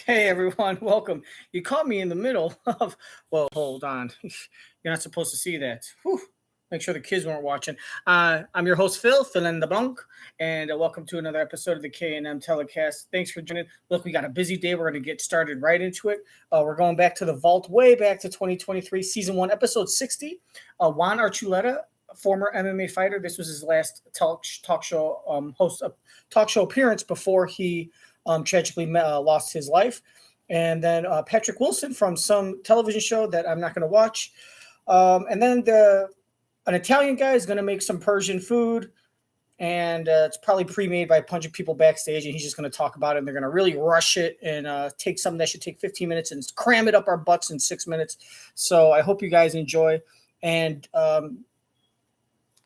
Hey everyone, welcome. You caught me in the middle of, well, hold on. You're not supposed to see that. Whew. Make sure the kids weren't watching. I'm your host, Phil in the Blanc, and welcome to another episode of the K&M Telecast. Thanks for joining. Look, we got a busy day. We're going to get started right into it. We're going back to the vault, way back to 2023, Season 1, Episode 60. Juan Archuleta, former MMA fighter. This was his last talk show talk show appearance before he tragically lost his life. And then Patrick Wilson from some television show that I'm not going to watch. And then an Italian guy is going to make some Persian food. And it's probably pre-made by a bunch of people backstage. And he's just going to talk about it. And they're going to really rush it and take something that should take 15 minutes and cram it up our butts in 6 minutes. So I hope you guys enjoy. And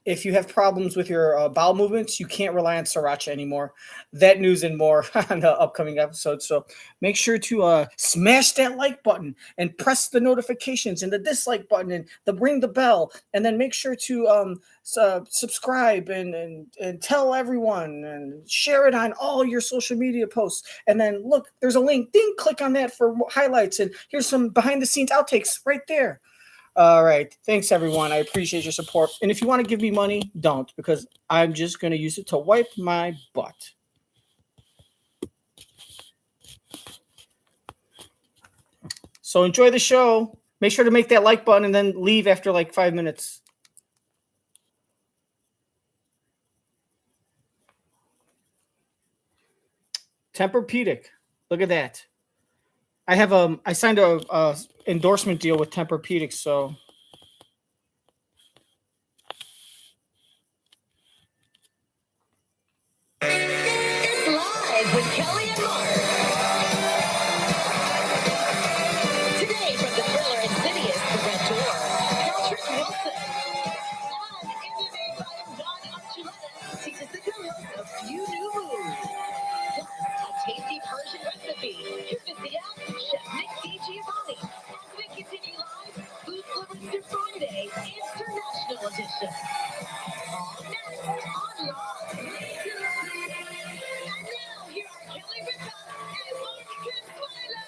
if you have problems with your bowel movements, you can't rely on sriracha anymore. That news and more on the upcoming episode. So make sure to smash that like button and press the notifications and the dislike button and ring the bell. And then make sure to subscribe and tell everyone and share it on all your social media posts. And then look, there's a link. Ding, click on that for highlights. And here's some behind the scenes outtakes right there. All right. Thanks, everyone. I appreciate your support. And if you want to give me money, don't, because I'm just going to use it to wipe my butt. So enjoy the show. Make sure to make that like button and then leave after like 5 minutes. Tempur-Pedic. Look at that. I signed a endorsement deal with Tempur-Pedic, so It's live with Kelly and Mark. Today from the thriller Insidious, The Red Door, Patrick Wilson. And MMA fighter Juan Archuleta teaches the co-host a few new moves. Plus, a tasty Persian recipe. Here is the app, Chef Nick DiGiovanni. As we continue live, Foodfluencer Friday, International Edition. All next on Live. And now, here are Kelly Ripa and Mark Consuelo.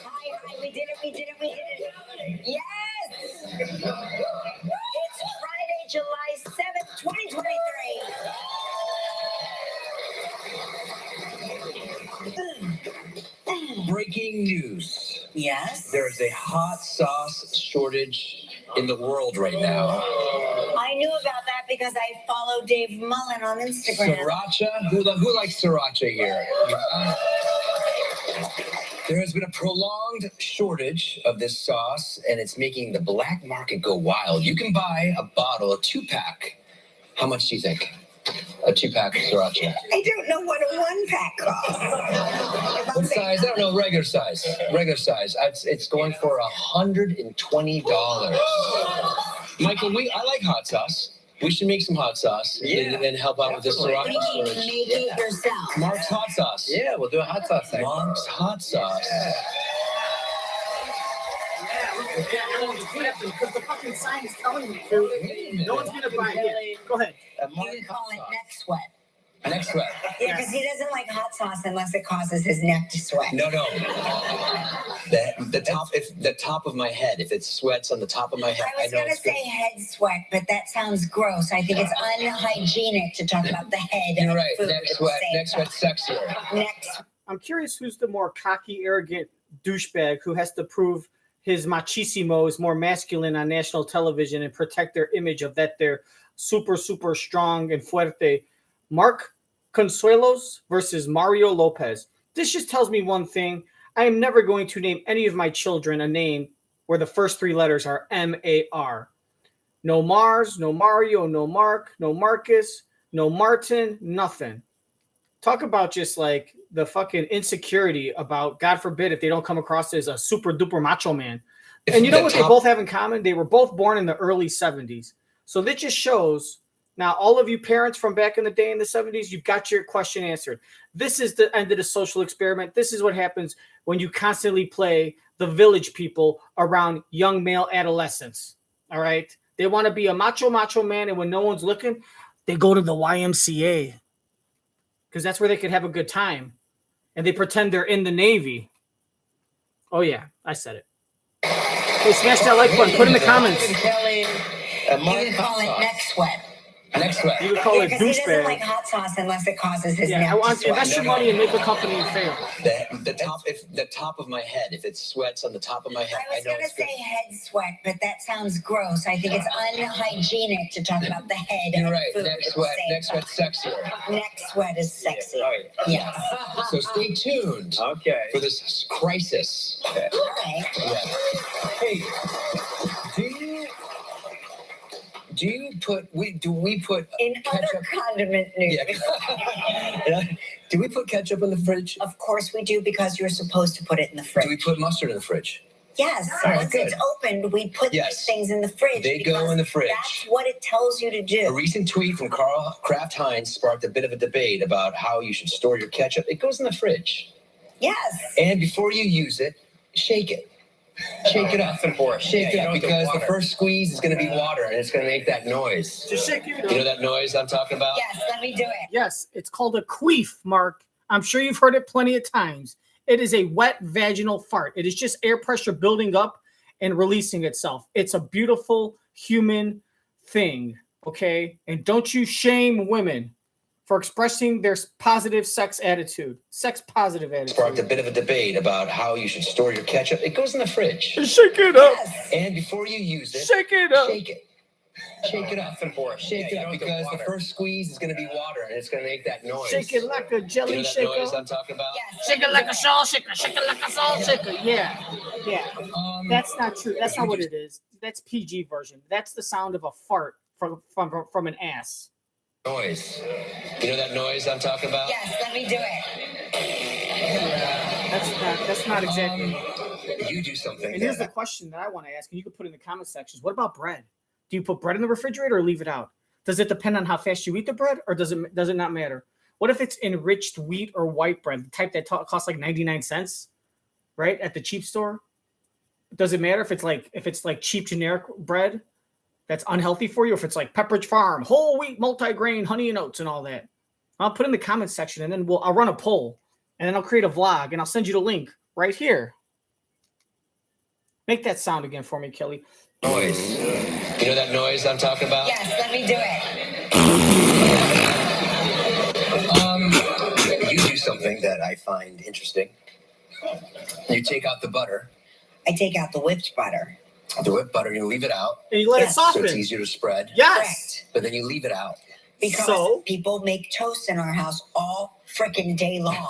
Hi, we did it. Yes! It's Friday, July 7th, 2023. Breaking news. Yes? There is a hot sauce shortage in the world right now. I knew about that because I follow Dave Mullen on Instagram. Sriracha? Who likes sriracha here? There has been a prolonged shortage of this sauce, and it's making the black market go wild. You can buy a bottle, a 2-pack. How much do you think? A 2-pack of sriracha. I don't know what a 1-pack costs. What size? I don't know. Regular size. Regular size. It's going for $120. Michael, I like hot sauce. We should make some hot sauce and help out with this sriracha You need to shortage. make it yourself. Mark's hot sauce. Yeah, we'll do a hot sauce thing. Mark's hot sauce. Because the fucking sign is telling me to. No one's going to buy it. Go ahead. You would call it neck sweat. Next one. Yeah, because he doesn't like hot sauce unless it causes his neck to sweat. No. The top of my head. If it sweats on the top of my head, I was going to say head sweat, but that sounds gross. I think it's unhygienic to talk about the head. You're and right. food Neck at the sweat. same Neck sweat sexier. Next. I'm curious who's the more cocky, arrogant douchebag who has to prove his machismo is more masculine on national television and protect their image of that they're super, super strong and fuerte. Mark Consuelos versus Mario Lopez. This just tells me one thing. I am never going to name any of my children a name where the first 3 letters are M-A-R. No Mars, no Mario, no Mark, no Marcus, no Martin, nothing. Talk about just like the fucking insecurity about, God forbid, if they don't come across as a super duper macho man. And you know what they both have in common? They were both born in the early 70s. So that just shows, now all of you parents from back in the day in the 70s, you've got your question answered. This is the end of the social experiment. This is what happens when you constantly play the village people around young male adolescents. All right? They want to be a macho man, and when no one's looking, they go to the YMCA because that's where they could have a good time. And they pretend they're in the Navy. Oh, yeah, I said it. Hey, smash that like button. Put in the comments. You would call it neck sweat. Neck sweat. You would call it Because he doesn't douchebag. like hot sauce unless it causes his Yeah, neck I want to to invest sweat. your money and make the company fail. The top of my head, if it sweats on the top of my head, I was going to say head sweat, but that sounds gross. I think it's unhygienic to talk about the head. You're of right. food Neck at the sweat. same Neck sweat's sexier. time. Neck sweat is sexy. Yeah. Yes. So stay tuned. Okay. For this crisis. All right. Yeah. Hey, do we put In other ketchup? condiment news, Yeah. Do we put ketchup in the fridge? of course we do, because you're supposed to put it in the fridge. Do we put mustard in the fridge? Yes. All right, Once good. it's opened, we put Yes. these things in the fridge. They go because in the fridge. That's what it tells you to A do. recent tweet from Carl Kraft Heinz sparked a bit of a debate about how you should store your ketchup. It goes in the fridge. Yes. And before you use it, shake it. Shake it up. Shake it up, because the first squeeze is going to be water, and it's going to make that noise. Just shake it. You know that noise I'm talking about? Yes, let me do it. Yes, it's called a queef, Mark. I'm sure you've heard it plenty of times. It is a wet vaginal fart. It is just air pressure building up and releasing itself. It's a beautiful human thing, okay? And don't you shame women for expressing their positive sex attitude. Sex positive attitude. Sparked a bit of a debate about how you should store your ketchup. It goes in the fridge. Shake it up. Yes. And before you use it, Shake it up. shake it. Shake it up. Shake it up, because the first squeeze is going to be water, and it's going to make that noise. Shake it like a jelly You know that shaker. noise I'm talking about? Yes. Shake it like a salt shaker. Shake it like a salt shaker. Yeah. Yeah. That's not true. That's not what it is. That's PG version. That's the sound of a fart from an ass. Noise. You know that noise I'm talking about? Yes, let me do it. That's not exactly. You do something. And here's the question that I want to ask, and you can put in the comment sections. What about bread? Do you put bread in the refrigerator or leave it out? Does it depend on how fast you eat the bread, or does it not matter? What if it's enriched wheat or white bread, the type that costs like 99 cents, right, at the cheap store? Does it matter if it's like cheap generic bread that's unhealthy for you, if it's like Pepperidge Farm, whole wheat, multigrain, honey and oats, and all that? I'll put in the comment section, and then I'll run a poll, and then I'll create a vlog, and I'll send you the link right here. Make that sound again for me, Kelly. Noise. You know that noise I'm talking about? Yes, let me do it. You do something that I find interesting. You take out the butter. I take out the whipped butter. The whipped butter, you leave it out, And you let it Yes. so soften. it's easier to spread. Yes. Correct. But then you leave it out. Because So? people make toast in our house all frickin' day long.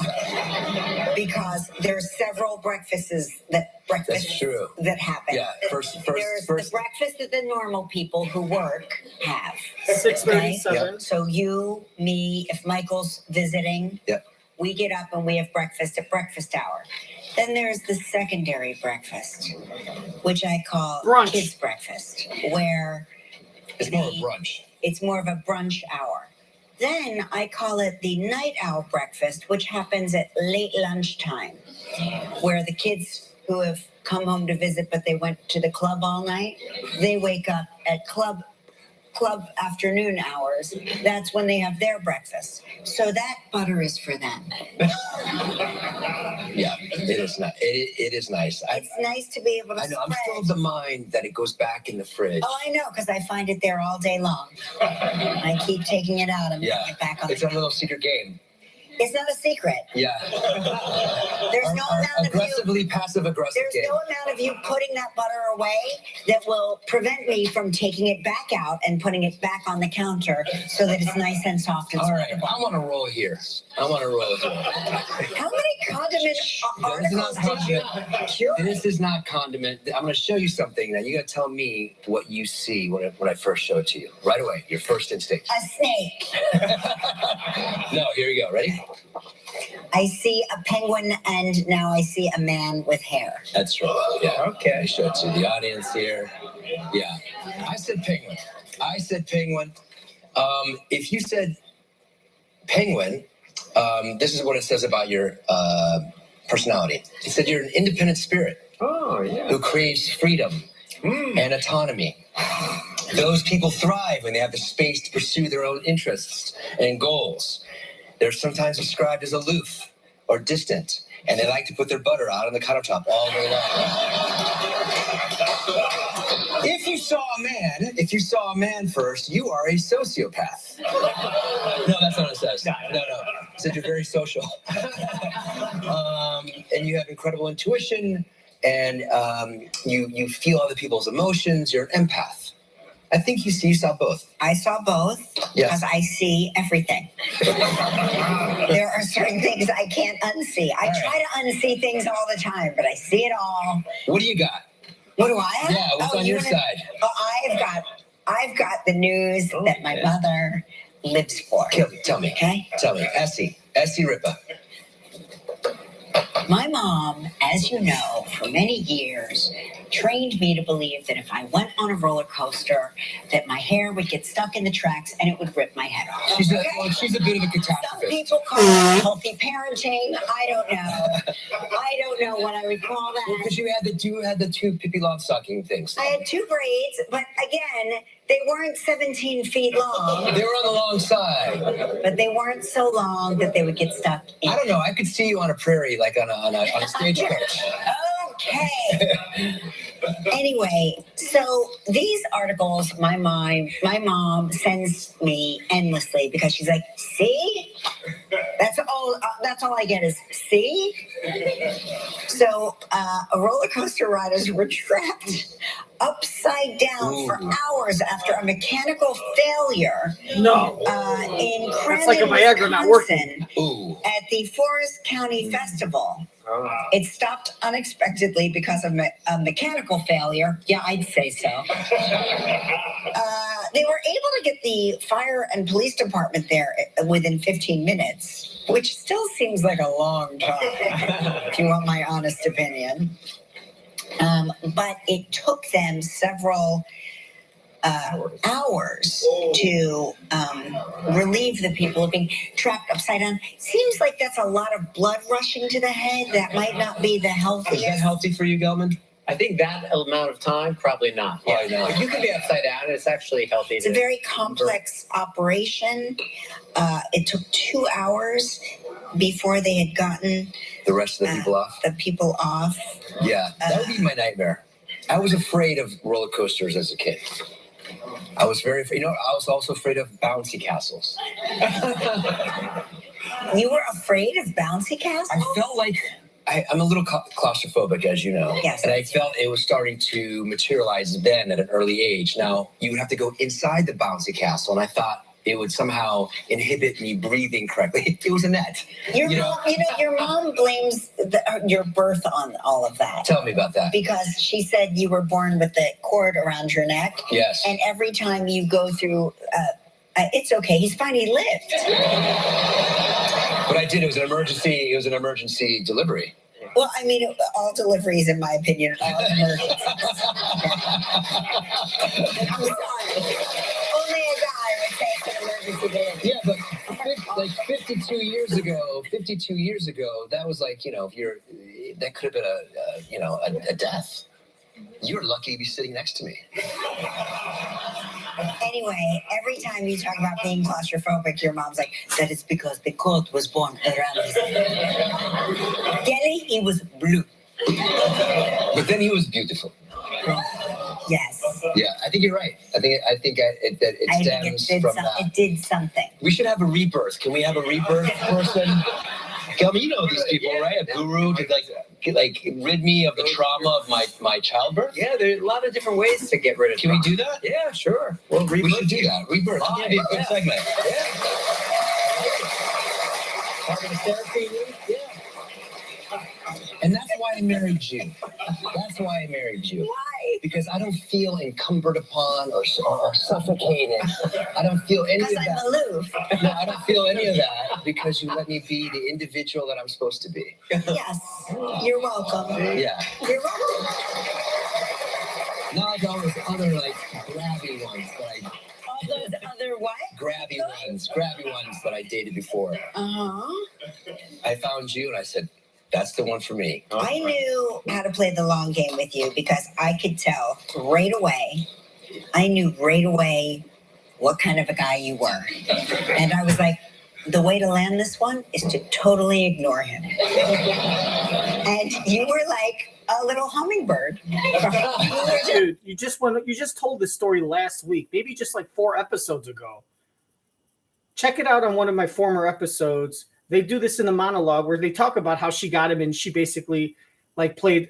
Because there's several breakfasts That's true. that happen. Yeah, first. There's the breakfast that the normal people who work have. 6:37. So you, me, if Michael's visiting, Yep. we get up and we have breakfast at breakfast hour. Then there's the secondary breakfast, which I call Brunch. kids' breakfast, where It's more of brunch. it's more of a brunch hour. Then I call it the night owl breakfast, which happens at late lunchtime, where the kids who have come home to visit but they went to the club all night, they wake up at club afternoon hours. That's when they have their breakfast. So that butter is for them. Yeah, it is nice. It is nice. It's nice to be able to I know. I'm spread. still of the mind that it goes back in the fridge. Oh, I know, because I find it there all day long. I keep taking it out and Yeah, putting it back on. it's a little secret game. It's not a secret. Yeah. There's no amount of you. Aggressively passive aggressive There's game. no amount of you putting that butter away that will prevent me from taking it back out and putting it back on the counter so that it's nice and soft and All right, spreadable. I'm on a roll here. How many condiment articles did you cure? This is not condiment. I'm going to show you something. Now you got to tell me what you see when I first show it to you. Right away, your first instinct. A snake. No, here you go. Ready? I see a penguin, and now I see a man with hair. That's right. Yeah. Okay. I showed it to the audience here. Yeah. I said penguin. If you said penguin, this is what it says about your personality. It said you're an independent spirit. Oh, yeah. Who craves freedom and autonomy. Those people thrive when they have the space to pursue their own interests and goals. They're sometimes described as aloof or distant, and they like to put their butter out on the countertop all day long. If you saw a man first, you are a sociopath. No, that's not what it says. No. It said you're very social. And you have incredible intuition, and you feel other people's emotions. You're an empath. I think you saw both. I saw both because I see everything. There are certain things I can't unsee. I try to unsee things all the time, but I see it all. What do you got? What do I have? Yeah, what's on your side? I've got the news that my mother lives for. Tell me. Okay? Tell me. Essie Ripa. My mom, as you know, for many years, trained me to believe that if I went on a roller coaster, that my hair would get stuck in the tracks and it would rip my head off. She's a bit of a catastrophist. Some people call it healthy parenting. I don't know what I would call that. Because you had the two Pippi Longstocking things. I had 2 braids, but again, they weren't 17 feet long. They were on the long side. But they weren't so long that they would get stuck in. I don't know. I could see you on a prairie, like on a stagecoach. Okay. Anyway, so these articles, my mom sends me endlessly because she's like, see? That's all I get is see? So a roller coaster riders were trapped upside down for hours after a mechanical failure. No. In Crandon, That's like a Viagra not working. At the Forest County Festival. It stopped unexpectedly because of a mechanical failure. Yeah, I'd say so. They were able to get the fire and police department there within 15 minutes, which still seems like a long time, if you want my honest opinion. But it took them several hours to relieve the people of being trapped upside down. Seems like that's a lot of blood rushing to the head. That might not be the healthiest. Is that healthy for you, Gelman? I think that amount of time, probably not. Probably not. But you can be upside down, and it's actually healthy. It's a very complex operation. It took 2 hours before they had gotten the rest of the people off. The people off. Yeah, that would be my nightmare. I was afraid of roller coasters as a kid. I was very afraid. I was also afraid of bouncy castles. You were afraid of bouncy castles? I felt like I'm a little claustrophobic, as you know. Yes. And I felt it was starting to materialize then at an early age. Now, you would have to go inside the bouncy castle, and I thought it would somehow inhibit me breathing correctly. It was a net. Your mom blames your birth on all of that. Tell me about that. Because she said you were born with the cord around your neck. Yes. And every time you go through, it's okay. He's fine. He lived. But I did. It was an emergency. It was an emergency delivery. Well, I mean, all deliveries, in my opinion, are emergencies. I'm sorry. Only a guy would say it's an emergency delivery. Yeah, but like 52 years ago, that was like, that could have been a death. You're lucky to be sitting next to me. Anyway, every time you talk about being claustrophobic, your mom's like, that is because the cord was born around his head. Gelly, he was blue. But then he was beautiful. Yes. Yeah, I think you're right. I think it stems from that. It did something. We should have a rebirth. Can we have a rebirth person? Kelmy, you know these people, right? A guru to like rid me of the trauma of my childbirth? Yeah, there are a lot of different ways to get rid of Can we do that? Yeah, sure. Well, we should do that. Rebirth. That would be a good segment. Yeah. Targeted therapy, yeah. And that's why I married you. That's why I married you. Why? Because I don't feel encumbered upon or suffocated. I don't feel any of Because I'm that. aloof. No, I don't feel any of that because you let me be the individual that I'm supposed to be. Yes, you're welcome. Yeah. You're welcome. Not like all those other like grabby ones that All those other what? grabby ones that I dated before. Uh-huh. I found you and I said, that's the one for me. I knew how to play the long game with you because I could tell right away. I knew right away what kind of a guy you were. And I was like, the way to land this one is to totally ignore him. And you were like a little hummingbird. Dude, you just told this story last week, maybe just like 4 episodes ago. Check it out on one of my former episodes. They do this in the monologue where they talk about how she got him and she basically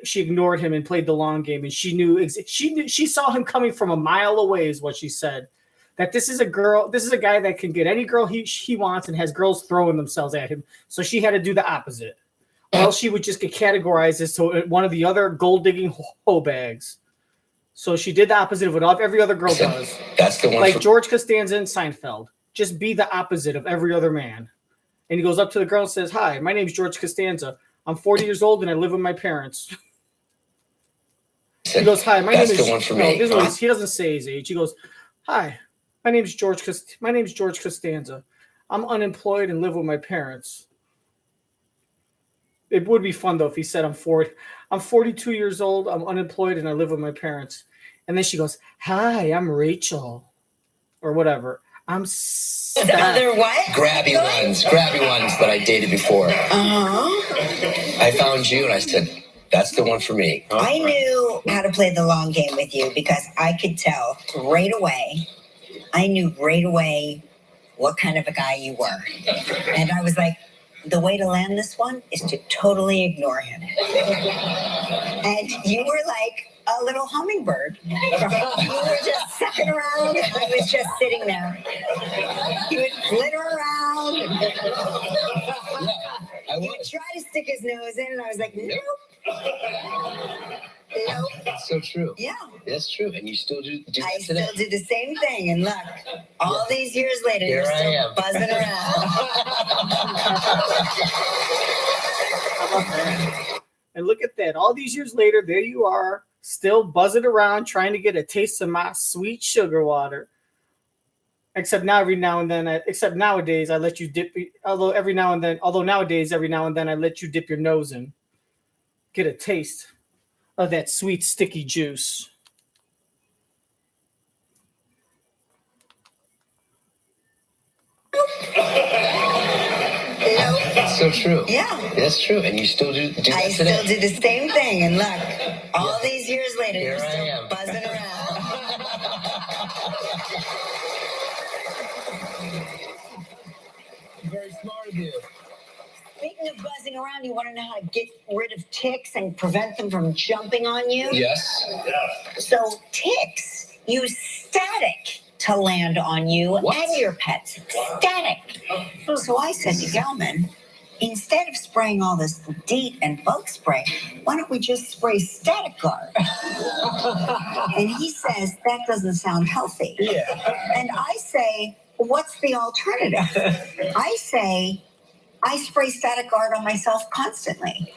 she ignored him and played the long game, and she saw him coming from a mile away is what she said. That this is a guy that can get any girl he wants and has girls throwing themselves at him. So she had to do the opposite. Or else she would just get categorized as to one of the other gold-digging hoe bags. So she did the opposite of what every other girl does. That's the one. Like George Costanza in Seinfeld. Just be the opposite of every other man. And he goes up to the girl and says, "Hi, my name's George Costanza. I'm 40 years old and I live with my parents." He goes, "Hi, my name is." That's the one for me. He doesn't say his age. He goes, "Hi, my name's George Costanza. I'm unemployed and live with my parents." It would be fun though if he said, "I'm 42 years old. I'm unemployed and I live with my parents." And then she goes, "Hi, I'm Rachel," or whatever. The other what? Grabby ones that I dated before. Uh-huh. I found you and I said, that's the one for me. I knew how to play the long game with you because I could tell right away. I knew right away what kind of a guy you were. And I was like, the way to land this one is to totally ignore him. And you were like a little hummingbird. You were just sucking around and I was just sitting there. He would flitter around. He would try to stick his nose in and I was like, nope. Nope. That's so true. Yeah. That's true. And you still do that I today. still do the same thing. And look, all these years later, Here you're I still am. buzzing around. And look at that. All these years later, there you are, still buzzing around trying to get a taste of my sweet sugar water. Except nowadays, I let you dip. Although nowadays, every now and then, I let you dip your nose in, get a taste of that sweet sticky juice. That's so true. Yeah. That's true. And you still do that I today. still do the same thing. And look, all these years later, Here you're I still am. buzzing around. Very smart of you. Speaking of buzzing around, you want to know how to get rid of ticks and prevent them from jumping on you? Yes. So ticks use static to land on you and your pets. Static. So I said to Gelman, instead of spraying all this DEET and bug spray, why don't we just spray Static Guard? And he says, that doesn't sound healthy. Yeah. And I say, what's the alternative? I say, I spray Static Guard on myself constantly.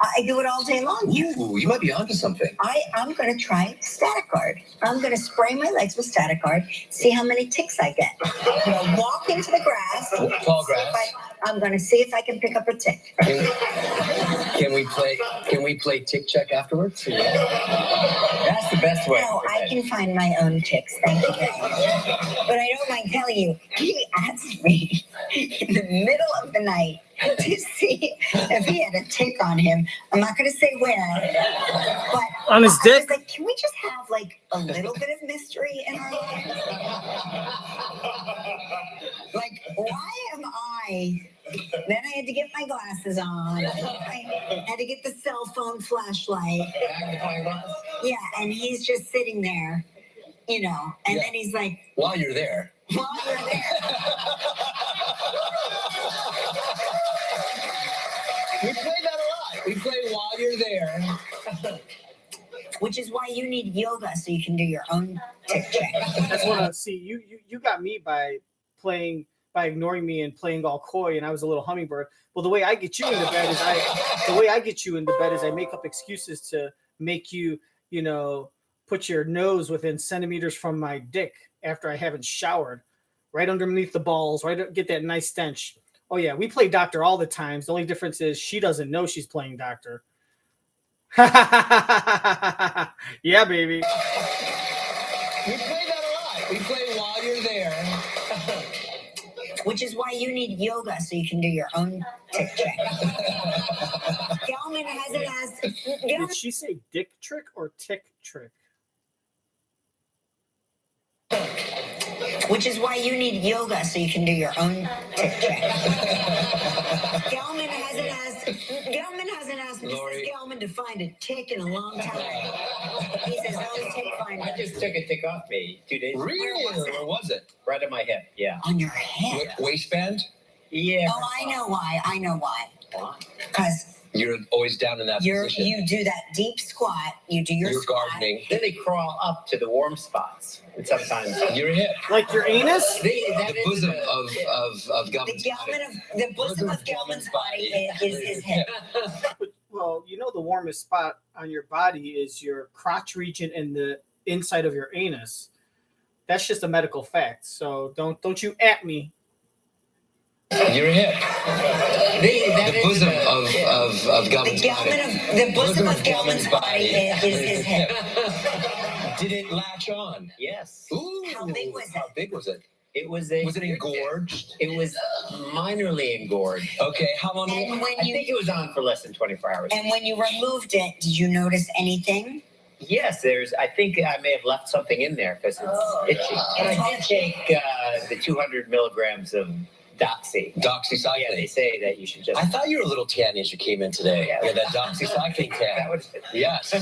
I do it all day long. Ooh, you might be onto something. I'm going to try Static Guard. I'm going to spray my legs with Static Guard, see how many ticks I get. I'm going to walk into the grass. Tall grass. I'm going to see if I can pick up a tick. Can we play tick check afterwards? That's the best way. No, I can find my own ticks. Thank you very much. But I don't mind telling you, he asked me in the middle of the night to see if he had a tick on him. I'm not going to say where, but On his I dick? was like, can we just have like a little bit of mystery in our lives? Like, why am I? Then I had to get my glasses on. I had to get the cell phone flashlight. Yeah, and he's just sitting there, and then he's like, While you're there. while you're there. We play that a lot. We play while you're there. Which is why you need yoga so you can do your own tick check. That's what I see. You got me by ignoring me and playing all coy, and I was a little hummingbird. Well, the way I get you into bed is I make up excuses to make you, put your nose within centimeters from my dick after I haven't showered, right underneath the balls, right, get that nice stench. Oh yeah, we play doctor all the times. The only difference is she doesn't know she's playing doctor. Yeah, baby. We play that a lot. We play while you're there. Which is why you need yoga so you can do your own tick check. Gelman hasn't asked. Did she say dick trick or tick trick? Which is why you need yoga so you can do your own tick check. Gelman hasn't asked Lori. Mrs. Gelman to find a tick in a long time. He says, "Oh, tick finder." I just took a tick off me 2 days ago. Really? Where was it? Right on my hip. Yeah. On your head. Waistband? Yeah. Oh, I know why. Why? Because You're always down in that position. you do that deep squat. You do your You're squat. gardening. Then they crawl up to the warm spots. And sometimes Your hip. Like your anus? The bosom of The Gelman's the bosom of Gelman's body is his hip. Well, the warmest spot on your body is your crotch region and the inside of your anus. That's just a medical fact. So don't you at me. Your hip. The bosom of Gelman's The bosom of Gelman's body is his hip. Did it latch on? yes. Ooh. How big was it? How big was it? It was Was it engorged? It was minorly engorged. Okay, how long? And when I you think it was on for less than 24 hours. and when you removed it, did you notice anything? Yes, I think I may have left something in there because it's itchy. And I did take the 200 milligrams of Doxy. Doxycycline. Yeah, they say that you should just. I thought you were a little tan as you came in today. Yeah, that doxycycline that tan. was, Yes.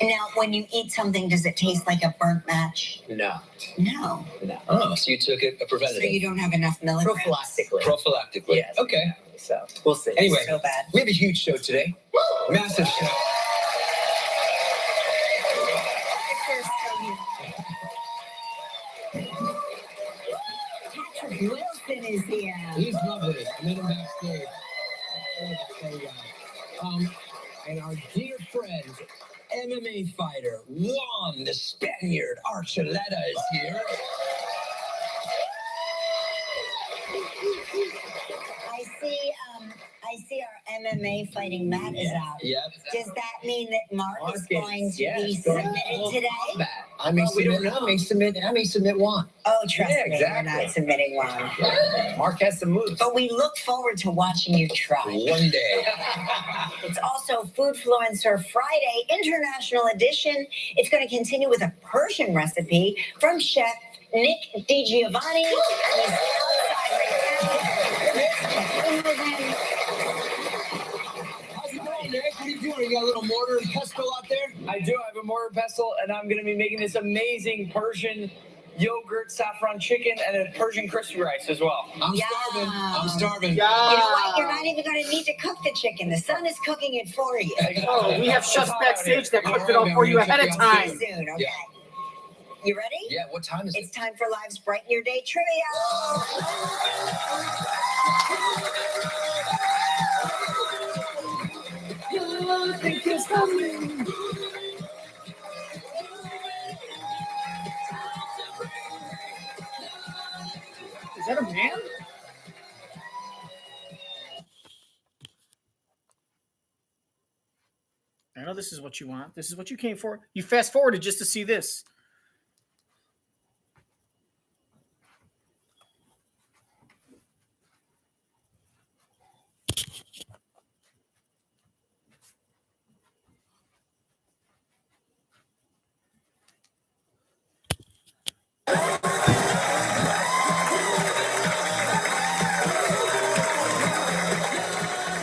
Now, when you eat something, does it taste like a burnt match? no. No. Oh, so you took a So preventative. you don't have enough milligrams. Prophylactically. Yes. Okay. So we'll see. Anyway, So bad. we have a huge show today. Massive show. Patrick Wilson is here. He's lovely. I met him backstage. And our dear friend, MMA fighter, Juan, the Spaniard, Archuleta is here. I see our MMA fighting mat is out. Yep. Does that mean that Mark is Mark going is- to yes, be going submitted today? I may we don't submit. know. I may submit Juan. Oh, trust Yeah, me, exactly. we're not submitting one. Mark has some moves. But we look forward to watching you try. One day. It's also Foodfluencer Friday International Edition. It's going to continue with a Persian recipe from Chef Nick DiGiovanni. He's outside right now. Let's check in with him. How's it going, Nick? What are you doing? You got a little mortar and pestle out there? I do have a mortar pestle, and I'm going to be making this amazing Persian yogurt saffron chicken and a Persian crispy rice as well. I'm Yeah. starving. I'm starving. Yeah. You know what? You're not even going to need to cook the chicken. The sun is cooking it for you. Oh, we have chefs backstage that cooked it all for you ahead of time. Soon, okay? Yeah. You ready? Yeah, what time is it? It's time for Live's Brighten Your Day trivia. Is that a man? I know this is what you want. This is what you came for. You fast forwarded just to see this.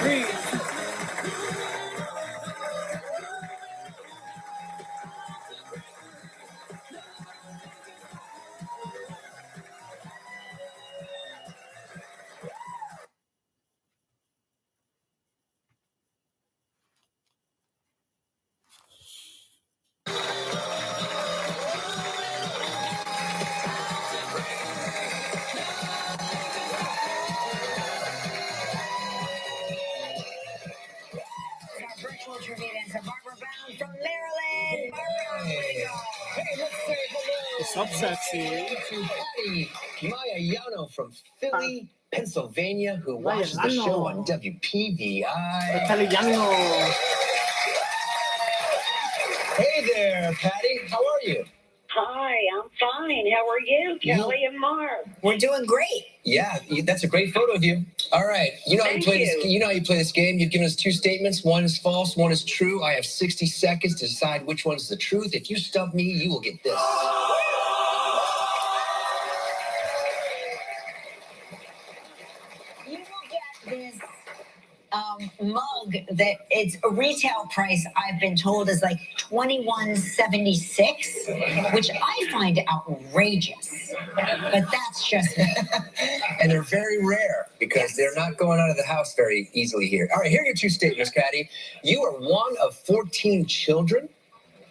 Three. So sexy. To Patty Mayayano from Philly, Pennsylvania, who watches the show on WPVI. Italiano. Hey there, Patty. How are you? Hi, I'm fine. How are you, Kelly and Mark? We're doing great. Yeah, that's a great photo of you. All right, you know how you Thank play this. you. You know how you play this game. You've given us two statements. One is false. One is true. I have 60 seconds to decide which one is the truth. If you stump me, you will get this. You will get this mug that it's a retail price I've been told is like $21.76, which I find outrageous. But that's just me. And they're very rare because they're not going out of the house very easily here. All right, here are your two statements, Patty. You are one of 14 children,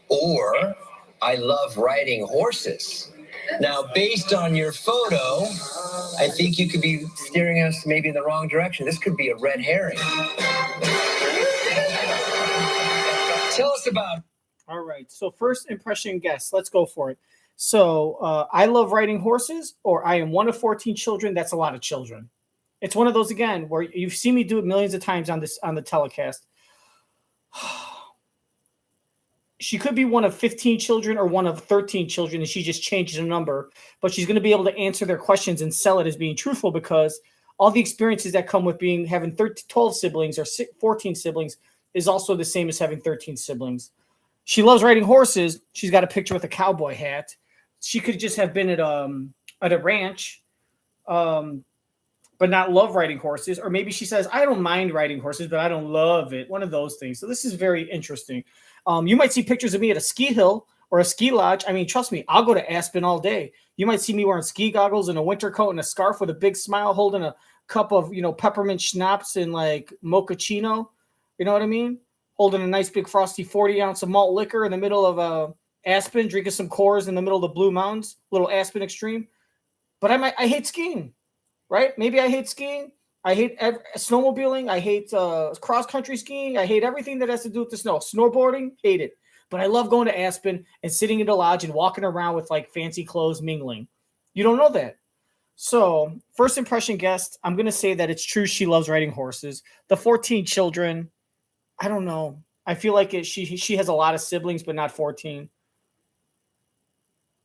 or I love riding horses. Now, based on your photo, I think you could be steering us maybe in the wrong direction. This could be a red herring. Tell us about. All right. So first impression guess. Let's go for it. So I love riding horses, or I am one of 14 children. That's a lot of children. It's one of those again where you've seen me do it millions of times on the telecast. She could be one of 15 children or one of 13 children, and she just changes a number. But she's going to be able to answer their questions and sell it as being truthful because all the experiences that come with having 12 siblings or 14 siblings is also the same as having 13 siblings. She loves riding horses. She's got a picture with a cowboy hat. She could just have been at a ranch, but not love riding horses. Or maybe she says, I don't mind riding horses, but I don't love it. One of those things. So this is very interesting. You might see pictures of me at a ski hill or a ski lodge. I mean, trust me, I'll go to Aspen all day. You might see me wearing ski goggles and a winter coat and a scarf with a big smile, holding a cup of, peppermint schnapps and like mochaccino. You know what I mean? Holding a nice big frosty 40-ounce of malt liquor in the middle of Aspen, drinking some Coors in the middle of the Blue Mountains, little Aspen Extreme. But I hate skiing, right? Maybe I hate skiing. I hate snowmobiling. I hate cross-country skiing. I hate everything that has to do with the snow. Snowboarding, hate it. But I love going to Aspen and sitting in the lodge and walking around with like fancy clothes, mingling. You don't know that. So first impression guest, I'm going to say that it's true she loves riding horses. The 14 children, I don't know. I feel like she has a lot of siblings, but not 14.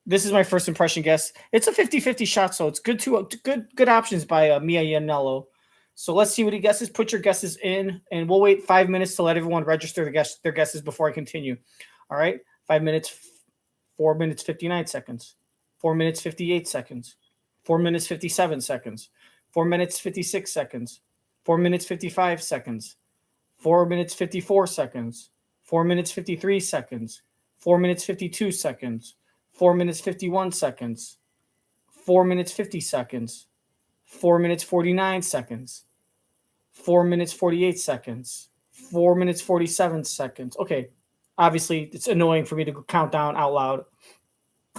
This is my first impression guess. It's a 50-50 shot, so it's good options by Mia Yanello. So let's see what he guesses. Put your guesses in, and we'll wait 5 minutes to let everyone register their guesses before I continue. All right? 5 minutes, 4 minutes, 59 seconds, 4 minutes, 58 seconds, 4 minutes, 57 seconds, 4 minutes, 56 seconds, 4 minutes, 55 seconds, 4 minutes, 54 seconds, 4 minutes, 53 seconds, 4 minutes, 52 seconds, 4 minutes, 51 seconds, 4 minutes, 50 seconds, 4 minutes, 49 seconds, 4 minutes, 48 seconds, 4 minutes, 47 seconds. Okay, obviously it's annoying for me to count down out loud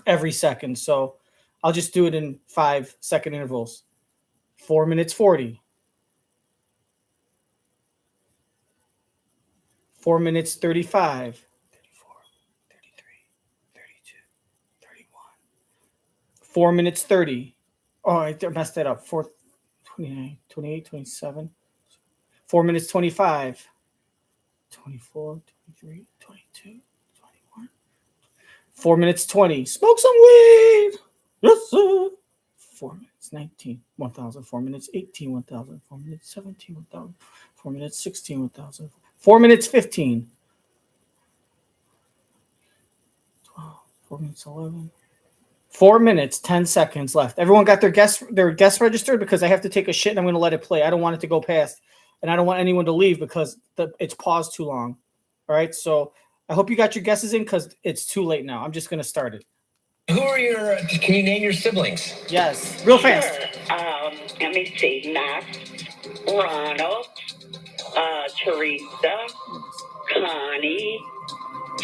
every second, so I'll just do it in 5-second intervals. 4 minutes, 40. 4 minutes, 35. 34, 33, 32, 31. 4 minutes, 30. Oh, I messed that up. 4, 29, 28, 27. 4 minutes, 25. 24, 23, 22, 21. 4 minutes, 20. Smoke some weed. Yes, sir. 4 minutes, 19, 1,000. 4 minutes, 18, 1,000. 4 minutes, 17, 1,000. 4 minutes, 16, 1,000. 4 minutes, 15. 12, 4 minutes, 11. 4 minutes, 10 seconds left. Everyone got their guess registered because I have to take a shit and I'm going to let it play. I don't want it to go past, and I don't want anyone to leave because it's paused too long. All right, so I hope you got your guesses in because it's too late now. I'm just going to start it. Who are can you name your siblings? Yes, real fast. Sure. Let me see. Max, Ronald, Teresa, Connie,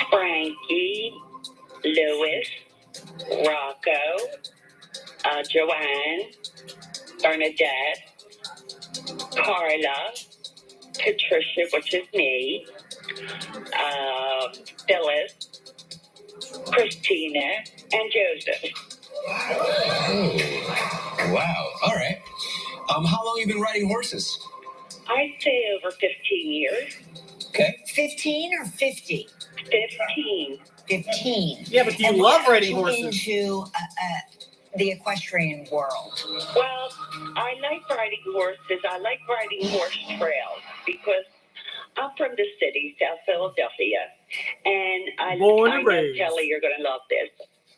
Frankie, Louis, Rocco, Joanne, Bernadette, Carla, Patricia, which is me, Phyllis, Christina, and Joseph. Oh, wow. All right. How long have you been riding horses? I'd say over 15 years. Okay. 15 or 50? 15. 15. Yeah, but do you And love what got riding you horses? into the equestrian world? Well, I like riding horses. I like riding horse trails because I'm from the city, South Philadelphia, and I Born and know, raised. Kelly, you're going to love this.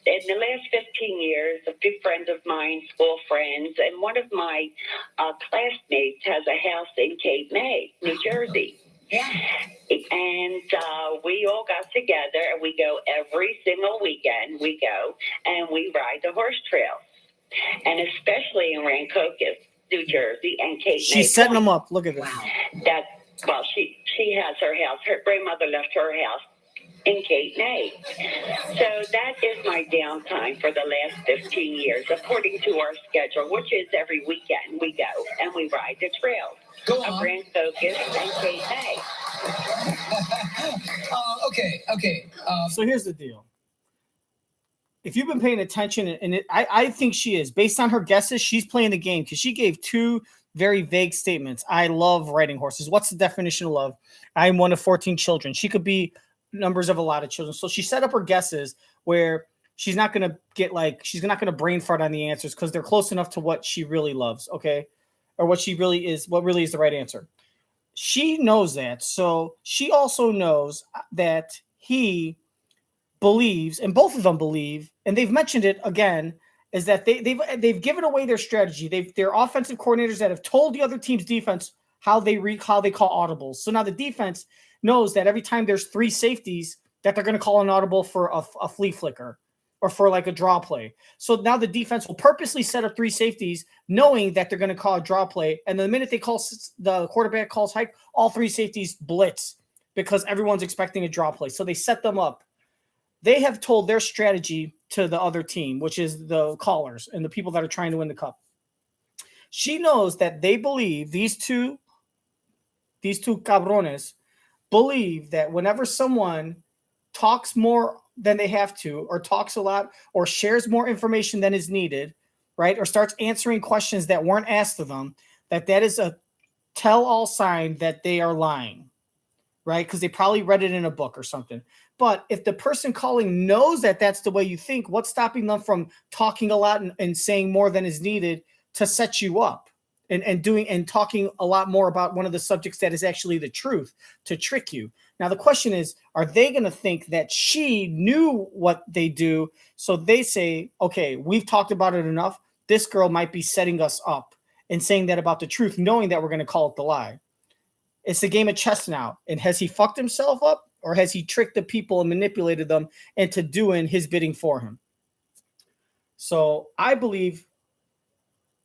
In the last 15 years, a few friends of mine, school friends, and one of my classmates has a house in Cape May, New Jersey. Yeah. And we all got together, and we go every single weekend. We go and we ride the horse trails, and especially in Rancocas, New Jersey, and Cape May. She's setting Point. them up. Look at this. Well, she has her house. Her grandmother left her house in Cape May. So that is my downtime for the last 15 years, according to our schedule, which is every weekend we go and we ride the trails. Go of on. Rancocas and Cape May. Okay. So here's the deal. If you've been paying attention, and I think she is, based on her guesses, she's playing the game because she gave two very vague statements. I love riding horses. What's the definition of love? I'm one of 14 children. She could be numbers of a lot of children. So she set up her guesses where she's not going to she's not going to brain fart on the answers because they're close enough to what she really loves. Okay. Or what really is the right answer. She knows that. So she also knows that he believes, and both of them believe, and they've mentioned it again, is that they've given away their strategy. They're offensive coordinators that have told the other team's defense how they call audibles. So now the defense knows that every time there's three safeties, that they're going to call an audible for a flea flicker or for like a draw play. So now the defense will purposely set up three safeties, knowing that they're going to call a draw play. And the minute the quarterback calls hike, all three safeties blitz because everyone's expecting a draw play. So they set them up. They have told their strategy to the other team, which is the callers and the people that are trying to win the cup. She knows that they believe these two cabrones believe that whenever someone talks more than they have to, or talks a lot, or shares more information than is needed, right, or starts answering questions that weren't asked of them, that is a tell-all sign that they are lying, right? Because they probably read it in a book or something. But if the person calling knows that that's the way you think, what's stopping them from talking a lot and saying more than is needed to set you up and talking a lot more about one of the subjects that is actually the truth to trick you? Now, the question is, are they going to think that she knew what they do? So they say, okay, we've talked about it enough. This girl might be setting us up and saying that about the truth, knowing that we're going to call it the lie. It's a game of chess now. And has he fucked himself up, or has he tricked the people and manipulated them into doing his bidding for him? So I believe,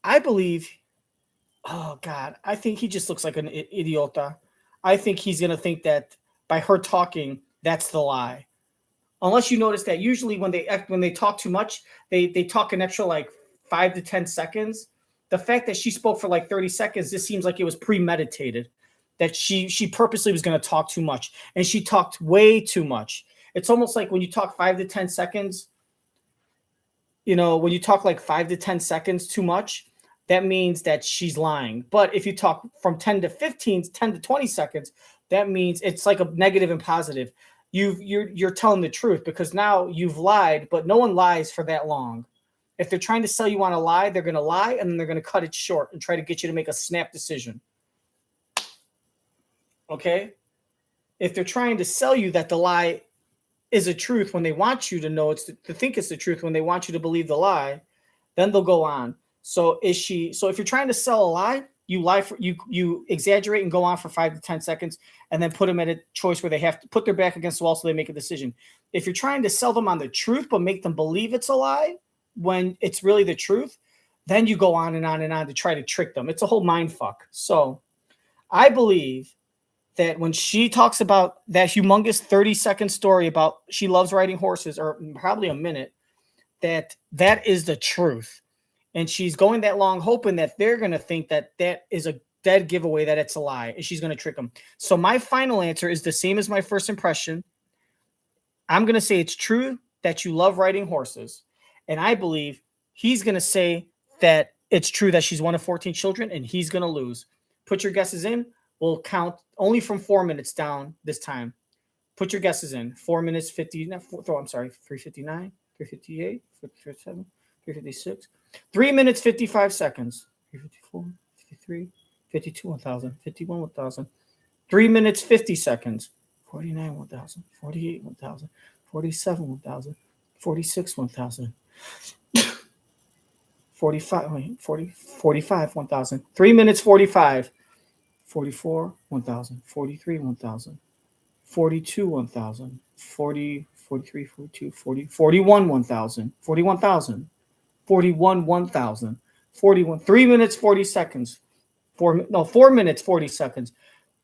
oh God, I think he just looks like an idiota. I think he's going to think that by her talking, that's the lie. Unless you notice that usually when they talk too much, they talk an extra like 5 to 10 seconds. The fact that she spoke for like 30 seconds, this seems like it was premeditated, that she purposely was going to talk too much, and she talked way too much. It's almost like when you talk 5 to 10 seconds, when you talk like 5 to 10 seconds too much, that means that she's lying. But if you talk from 10 to 20 seconds, that means it's like a negative and positive. You're telling the truth because now you've lied, but no one lies for that long. If they're trying to sell you on a lie, they're going to lie and then they're going to cut it short and try to get you to make a snap decision. Okay? If they're trying to sell you that the lie is a truth when they want you to know to think it's the truth, when they want you to believe the lie, then they'll go on. So if you're trying to sell a lie, you lie for you exaggerate and go on for 5 to 10 seconds and then put them at a choice where they have to put their back against the wall so they make a decision. If you're trying to sell them on the truth but make them believe it's a lie when it's really the truth, then you go on and on and on to try to trick them. It's a whole mind fuck. So I believe that when she talks about that humongous 30-second story about she loves riding horses, or probably a minute, that is the truth. And she's going that long hoping that they're going to think that is a dead giveaway, that it's a lie, and she's going to trick them. So my final answer is the same as my first impression. I'm going to say it's true that you love riding horses, and I believe he's going to say that it's true that she's one of 14 children, and he's going to lose. Put your guesses in. We'll count only from 4 minutes down this time. Put your guesses in. 4 minutes 50. I'm sorry, 3:59, 3:58, 3:57, 3:56. 3 minutes 55 seconds. 3:54, 53, 52, 1,000, 51, 1,000. 3 minutes 50 seconds. 49, 1,000, 48, 1,000, 47, 1,000, 46, 1,000. 45, 1,000. 3 minutes 45. 44, 1,000. 43, 1,000. 42, 1,000. 40, 43, 42, 40, 41, 1,000. 41,000. 41, 1,000. 41. 3 minutes 40 seconds. 4 minutes 40 seconds.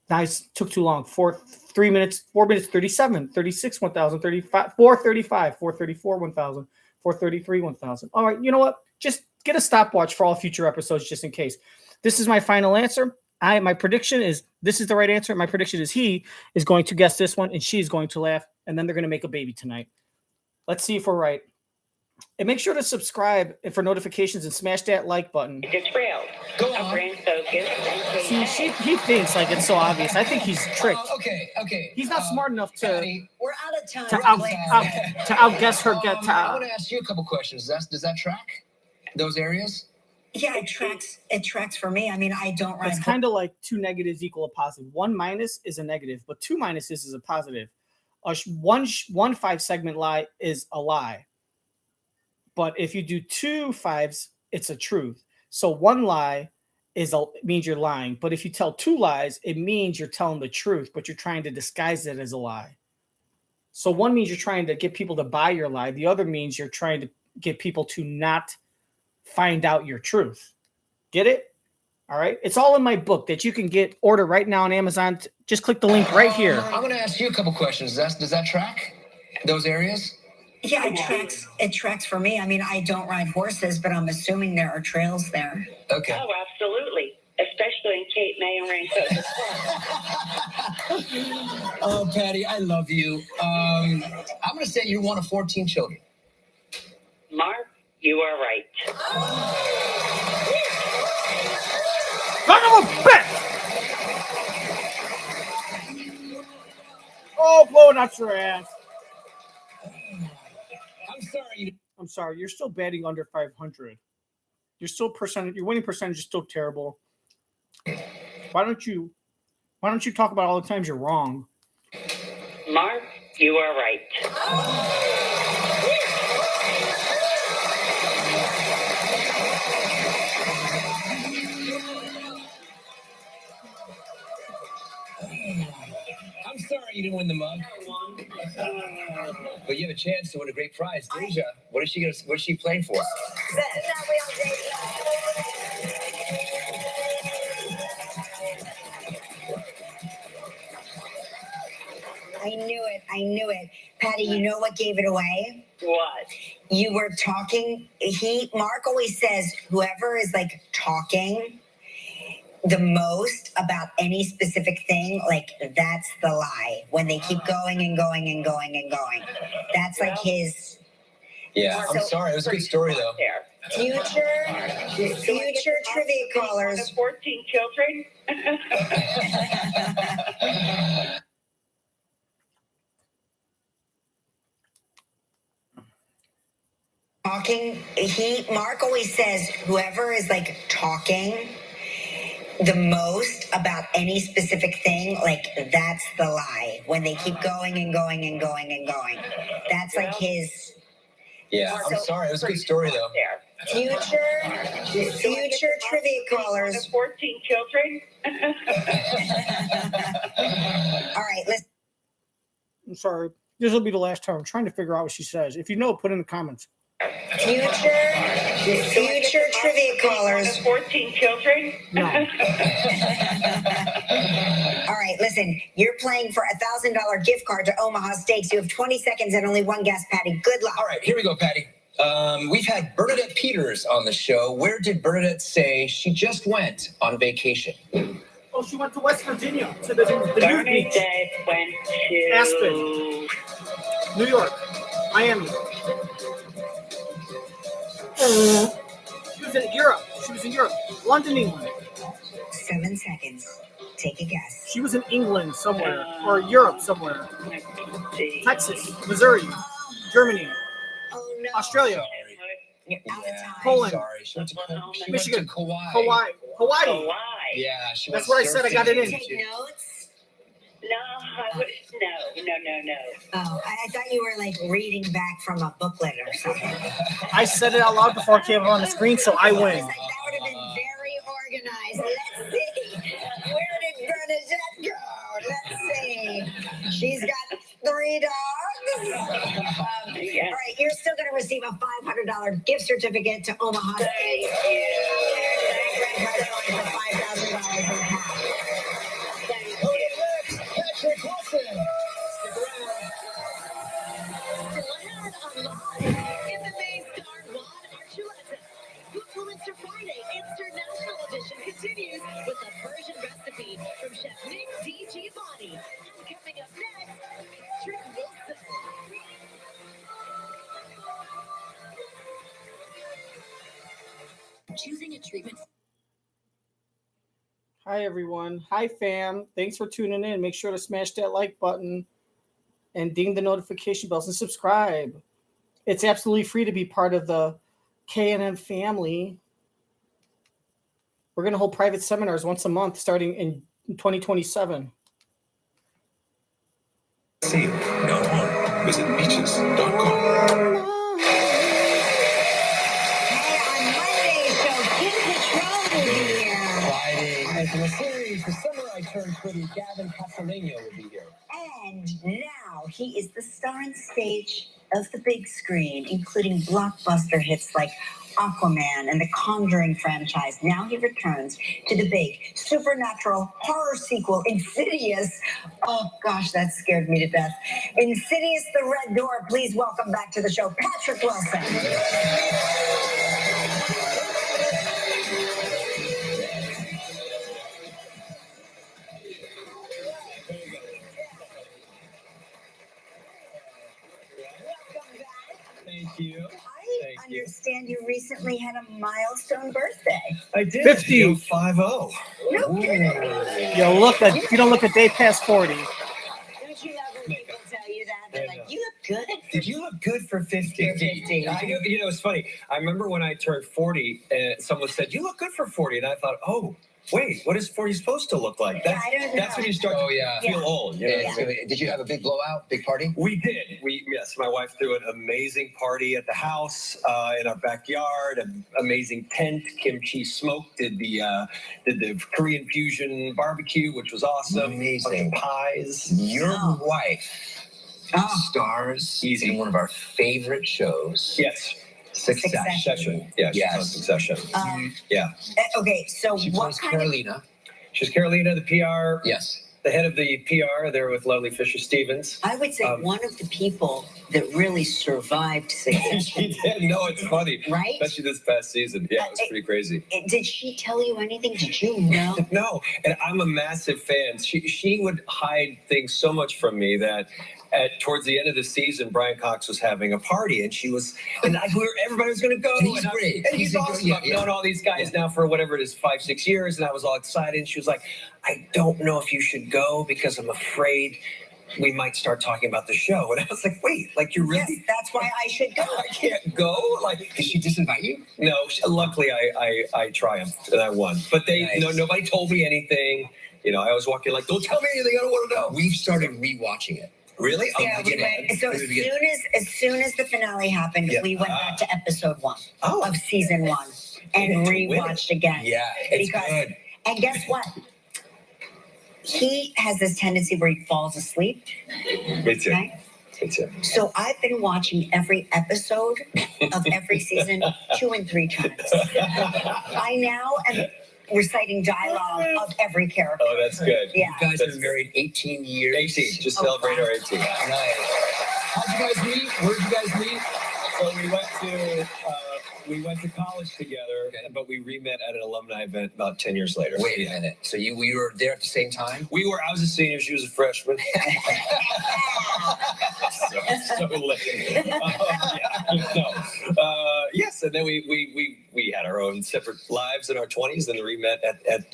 Nice, took too long. 4 minutes 37, 36, 1,000, 35, 4:35, 4:34, 1,000, 4:33, 1,000. All right, you know what? Just get a stopwatch for all future episodes just in case. This is my final answer. My prediction is this is the right answer. My prediction is he is going to guess this one and she is going to laugh, and then they're going to make a baby tonight. Let's see if we're right. And make sure to subscribe for notifications and smash that like button. It's real. Go A on. brand focus. See, he thinks like it's so obvious. I think he's tricked. Okay. He's not smart enough to Patty, We're out of time. to outguess her get I want to ask you a couple questions. Does that track those areas? Yeah, it tracks for me. I mean, I don't ride. It's kind of like two negatives equal a positive. 1 minus is a negative, but 2 minuses is a positive. One 5 segment lie is a lie. But if you do 2 5s, it's a truth. So 1 lie means you're lying. But if you tell 2 lies, it means you're telling the truth, but you're trying to disguise it as a lie. So 1 means you're trying to get people to buy your lie. The other means you're trying to get people to not find out your truth. Get it? All right. It's all in my book that you can order right now on Amazon. Just click the link right here. I'm going to ask you a couple questions. Does that track those areas? Yeah, it tracks for me. I mean, I don't ride horses, but I'm assuming there are trails there. Okay. Oh, absolutely. Especially in Cape May and Raincoat. Oh, Patty, I love you. I'm going to say you're one of 14 children. Mark, you are right. Son of a bitch! Oh, blowing out your ass. I'm sorry. You're still batting under 500. Your winning percentage is still terrible. Why don't you talk about all the times you're wrong? Mark, you are right. I'm sorry you didn't win the mug. But you have a chance to win a great prize, Deja. What is she playing for? I knew it. Patty, you know what gave it away? What? You were talking. Mark always says whoever is like talking the most about any specific thing, like that's the lie. When they keep going and going and going and going. That's like his. Yeah, I'm sorry. It was a good story, though. Future trivia callers. 14 children. Talking. Mark always says whoever is like talking the most about any specific thing, like that's the lie. When they keep going and going and going and going. That's like his. Yeah, I'm sorry. It was a good story, though. Future trivia callers. 14 children. All right, listen. I'm sorry. This will be the last time. I'm trying to figure out what she says. If you know, put in the comments. Future trivia callers. 14 children. No. All right, listen. You're playing for a $1,000 gift card to Omaha Steaks. You have 20 seconds and only one guess, Patty. Good luck. All right, here we go, Patty. We've had Bernadette Peters on the show. Where did Bernadette say she just went on vacation? Oh, she went to West Virginia to the new beach. Bernadette went to Aspen, New York. Miami. She was in Europe. London, England. 7 seconds. Take a guess. She was in England somewhere, or Europe somewhere. Let's see. Texas, Missouri, Germany, Oh no. Australia, You're out of time. Poland, Sorry, she went to she Michigan, went to Kauai. Hawaii. Hawaii. Yeah, she That's went what I said. I got it in. Take notes. No, I would no. Oh, I thought you were like reading back from a booklet or something. I said it out loud before it came up on the screen, so I I was win. like, that would have been very organized. Let's see. Where did Bernadette go? Let's see. She's got 3 dogs. Yeah. All right, you're still going to receive a $500 gift certificate to Omaha Thank Steaks. you. For $5,000 in cash. Thank you. Patrick Wilson. In the main star, Juan Archuleta. Foodfluencer Friday International Edition continues with a Persian recipe from Chef Nick DiGiovanni. And coming up next, Patrick Wilson. Choosing a treatment. Hi, everyone. Hi, fam. Thanks for tuning in. Make sure to smash that like button and ding the notification bells and subscribe. It's absolutely free to be part of the K&M family. We're going to hold private seminars once a month starting in 2027. See, no more. Visit beaches.com. Hey, on Monday, so Kim Petron will be here. Friday. And from the series, The Summer I Turned Pretty, Gavin Castellano will be here. And now he is the star on stage of the big screen, including blockbuster hits like Aquaman and the Conjuring franchise. Now he returns to the big supernatural horror sequel, Insidious. Oh gosh, that scared me to death. Insidious the Red Door. Please welcome back to the show, Patrick Wilson. Thank you. I understand you recently had a milestone birthday. I did. 50. 50. No kidding. You don't look a day past 40. Don't you love when people tell you that? They're I like, know. you look good. Did you look good for 50? You're 50. You know, it's funny. I remember when I turned 40, someone said, you look good for 40. And I thought, oh, wait, what is 40 supposed to look like? Yeah, I don't know. That's when you start to feel old. You know? Yeah. Did you have a big blowout, big party? We did. Yes, my wife threw an amazing party at the house in our backyard, an amazing tent. Kimchi Smoke did the Korean fusion barbecue, which was awesome. Amazing. Bunch of pies. Your wife stars in one of our favorite shows. Yes. Succession. Yeah, she's on Yes. Succession. Yeah. Okay, so She what plays kind Carolina. She's Carolina, the PR, Yes. the head of the PR there with Lovely Fisher Stevens. I would say one of the people that really survived Succession, She did. No, it's funny. right? Especially this past season. Yeah, it was pretty crazy. Did she tell you anything? Did you know? No, and I'm a massive fan. She would hide things so much from me that towards the end of the season, Brian Cox was having a party, and she was, and everybody was going to go. And he's great. And he's awesome. I've known all these guys now for whatever it is, 5-6 years, and I was all excited. And she was like, I don't know if you should go because I'm afraid we might start talking about the show. And I was like, wait, like you're really? Yes, that's why I should go. I can't go? Like, Did she disinvite you? no, luckily I triumphed and I won. But nobody told me anything. You know, I always walk in like, don't tell me anything. I don't want to know. We've started rewatching it. Really? Yeah, we went. So as soon as the finale happened, Yeah. we went back to episode 1 Oh. of season 1 and rewatched again. Yeah, it's Because- good. And guess what? He has this tendency where he falls asleep. Me too. Okay? Me too. So I've been watching every episode of every season 2 and 3 times. I now am reciting dialogue of every character. Oh, that's good. Yeah. You guys have been married 18 years. 18. Just Oh, celebrate our 18. Nice. How'd you guys meet? Where'd you guys meet? So we went to we went to college together, but we re-met at an alumni event about 10 years later. Wait a minute. So we were there at the same time? I was a senior, she was a freshman. so late. Yes, and then we had our own separate lives in our 20s, and re-met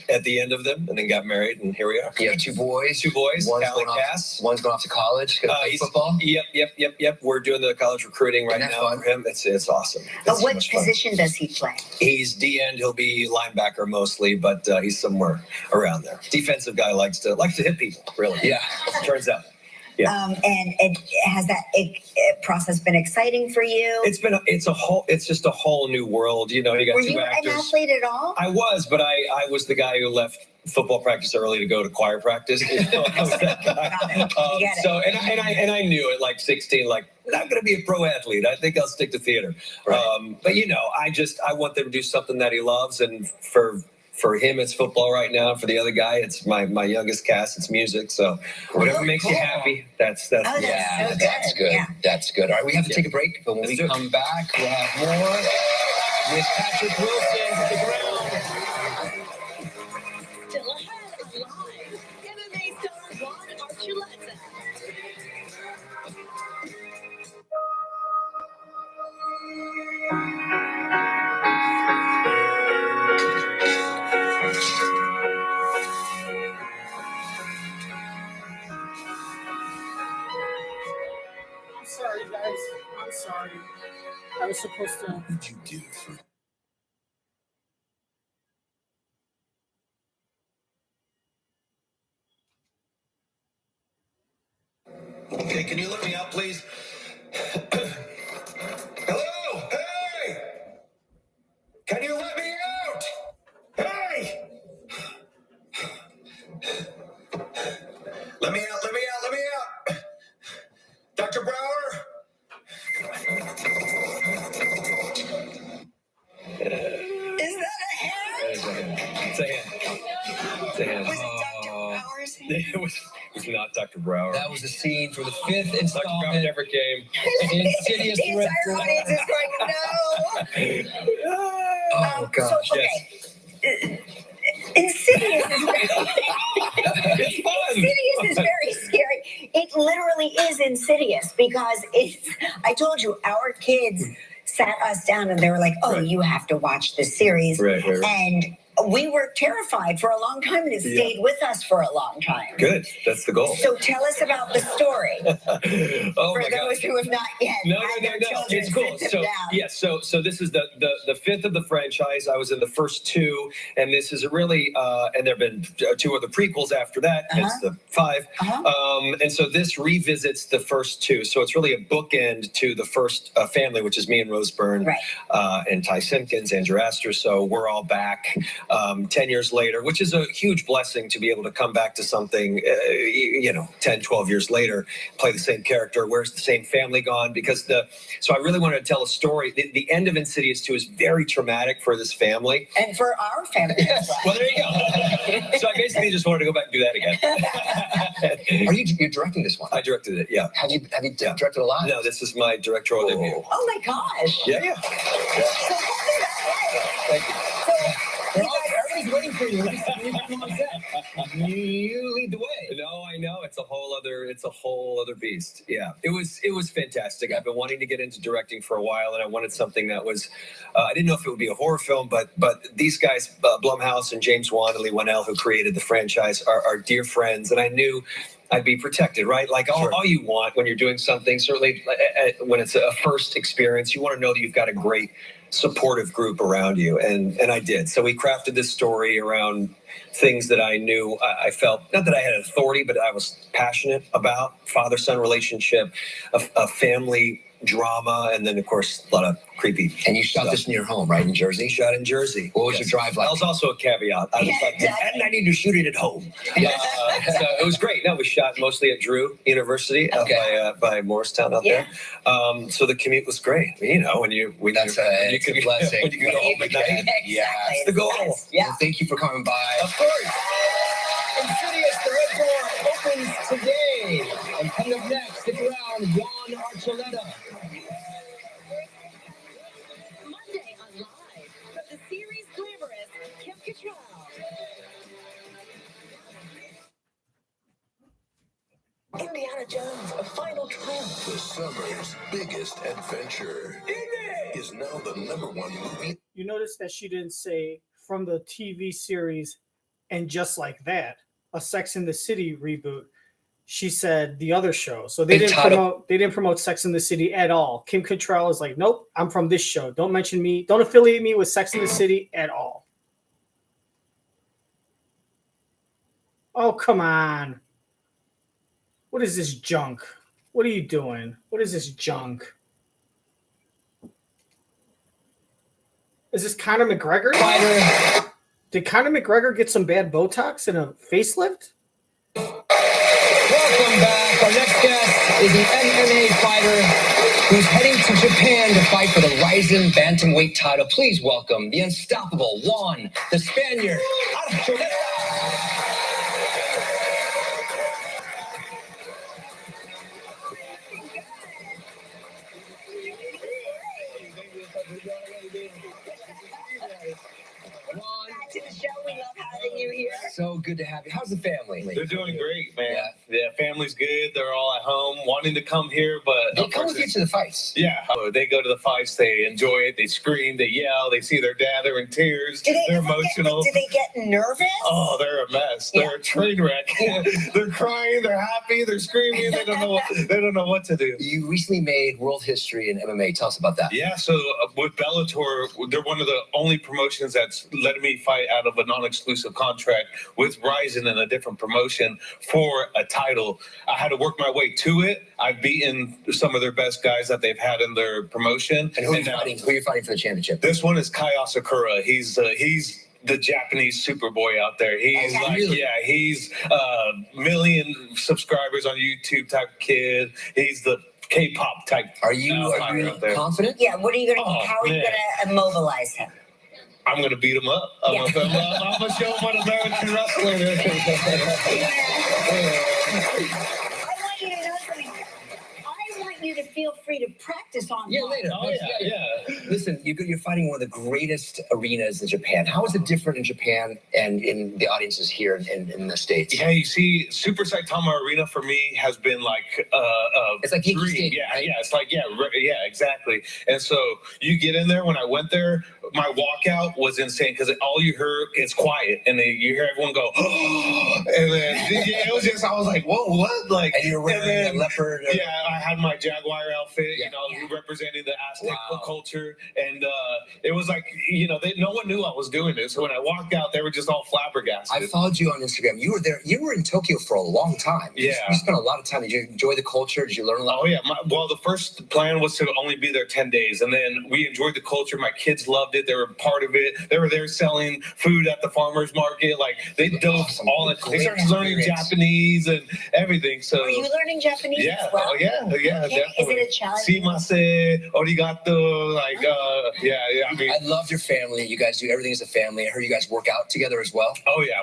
at the end of them, and then got married, and here we are. You have two boys? Two boys, Cal and Cass. One's going off to college, going to play football? Yep. We're doing the college recruiting right now for him. It's awesome. But what position does he play? He's D-end. He'll be linebacker mostly, but he's somewhere around there. Defensive guy likes to hit people, really. Yeah. Turns out. Yeah. And has that process been exciting for you? It's just a whole new world. You got Were two you actors. an athlete at all? I was, but I was the guy who left football practice early to go to choir practice. I was that guy. And I knew at like 16, like, I'm not going to be a pro athlete. I think I'll stick to theater. Right. But I want them to do something that he loves, and for him, it's football right now. For the other guy, it's my youngest Cass. It's music. So whatever makes you happy, that's so good. Yeah. That's good. All right, we have to take a break, but when we come back, we'll have more with Patrick Wilson. Stick around. Still ahead, live, MMA star Juan Archuleta. I'm sorry, guys. I'm sorry. I was supposed to. What did you do for Okay, can you let me out, please? Hello? Hey! Can you let me out? Hey! Let me out, let me out, let me out! Dr. Brower? Is that a hand? It's a hand. Was it Dr. Brower's hand? It was not Dr. Brower. That was the scene for the fifth Dr. Brower installment. never came. Insidious The entire audience is going, no. Oh, gosh. So, okay. Insidious is Insidious is very scary. It literally is insidious because I told you, our kids sat us down and they were like, oh, you have to watch this series. Right. And we were terrified for a long time, and it stayed with us for a long time. Good. That's the goal. So tell us about the story. Oh, for my those God. who have not yet had their children It's cool. sit them down. So this is the fifth of the franchise. I was in the first two, and this is really and there have been two other prequels after that. Hence the five. And so this revisits the first two. So it's really a bookend to the first family, which is me and Rose Byrne, and Ty Simpkins, Andrew Astor. So we're all back 10 years later, which is a huge blessing to be able to come back to something, 10, 12 years later, play the same character. Where's the same family gone? Because so I really wanted to tell a story. The end of Insidious 2 is very traumatic for this family. And for our family as well. Well, there you go. So I basically just wanted to go back and do that again. You're directing this one? I directed it, yeah. Have you directed a lot? No, this is my directorial debut. Oh my gosh. Yeah. So how did that Thank you. Everybody's waiting for you. You lead the way. No, I know it's a whole other beast. Yeah, it was fantastic. I've been wanting to get into directing for a while, and I wanted something that was. I didn't know if it would be a horror film, but these guys, Blumhouse and James Wan and Lee Winnell, who created the franchise, are dear friends, and I knew I'd be protected, right? Like all you want when you're doing something, certainly when it's a first experience, you want to know that you've got a great supportive group around you, and I did. So we crafted this story around things that I knew I felt, not that I had authority, but I was passionate about: father-son relationship, a family drama, and then of course a lot of creepy. And you shot this in your home, right, in Jersey? Shot in Jersey. What was your drive like? That was also a caveat. I was like, and I need to shoot it at home. So it was great. No, we shot mostly at Drew University by Morristown out there. So the commute was great. It's a blessing. When you can go home at night. Yeah, that's the goal. Yeah. Well, thank you for coming by. Of course. Insidious, the Red Door opens today. And coming up next, stick around, Juan Archuleta. Monday on latest adventure is now the #1 movie. You notice that she didn't say from the TV series And Just Like That, a Sex in the City reboot. She said the other show. So they didn't promote Sex in the City at all. Kim Cattrall is like, nope, I'm from this show. Don't mention me. Don't affiliate me with Sex in the City at all. Oh, come on. What is this junk? What are you doing? What is this junk? Is this Conor McGregor? Did Conor McGregor get some bad Botox and a facelift? Welcome back. Our next guest is an MMA fighter who's heading to Japan to fight for the rising bantamweight title. Please welcome the unstoppable Juan, the Spaniard, Archuleta. To the show, we love having you here. So good to have you. How's the family? They're doing great, man. Yeah, family's good. They're all at home, wanting to come here, but They come with you to the fights. yeah, they go to the fights. They enjoy it. They scream. They yell. They see their dad. They're in tears. They're emotional. Do they get nervous? Oh, they're a mess. They're a train wreck. They're crying. They're happy. They're screaming. They don't know. They don't know what to do. You recently made world history in MMA. Tell us about that. Yeah, so with Bellator, they're one of the only promotions that's letting me fight out of a non-exclusive contract with Ryzen and a different promotion for a title. I had to work my way to it. I've beaten some of their best guys that they've had in their promotion. And who are you fighting for the championship? This one is Kai Asakura. He's the Japanese Superboy out there. He's he's a million subscribers on YouTube type kid. He's the K-pop type. Are you confident? Yeah. What are you gonna? Oh, how are you man. gonna immobilize him? I'm gonna beat him up. I'm gonna show him what American wrestling is. I want you to know something. I want you to feel free to practice on Yeah, later. Oh, yeah. Listen, you're fighting one of the greatest arenas in Japan. How is it different in Japan and in the audiences here in the States? Yeah, you see, Super Saitama Arena for me has been like it's like Yankee Stadium, yeah, right? yeah, it's like yeah, exactly. And so you get in there. When I went there, my walkout was insane because all you heard is quiet, and then you hear everyone go, and then it was just I was like, whoa, what? Like, and you're wearing a leopard. Yeah, I had my Jaguar outfit, representing the Aztec culture, and it was like no one knew I was doing this. So when I walked out, they were just all flabbergasted. I followed you on Instagram. You were there. You were in Tokyo for a long time. Yeah, you spent a lot of time. Did you enjoy the culture? Did you learn a lot? Oh yeah. Well, the first plan was to only be there 10 days, and then we enjoyed the culture. My kids loved it. They were part of it. They were there selling food at the farmers market. Like they dove all in. They started learning Japanese and everything. So are you learning Japanese yeah, as well? Oh yeah, definitely. Is it a challenge? Simase, arigato, like yeah. I mean, I love your family. You guys do everything as a family. I heard you guys work out together as well. Oh yeah,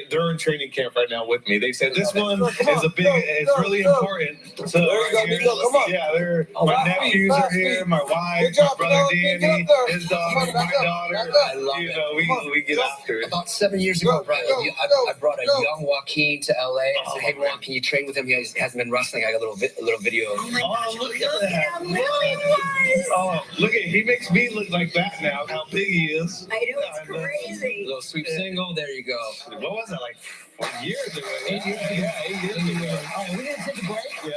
they're in training camp right now with me. They said this one is a big. It's really important. So There you go. Come on. yeah, my nephews are here. My wife, my brother Danny, his daughter, my daughter. I love it. We get after it. About 7 years ago, Brian, I brought a young Joaquin to LA. I said, "Hey, Juan, can you train with him? He hasn't been wrestling." I got a little video. Oh, look at that! Oh, look at he makes me look like that now. How big he is! I know, it's crazy. Little sweep single. There you go. What was that like? Years ago. 8 years ago. Yeah, 8 years ago. Oh, we didn't take a break. Yeah.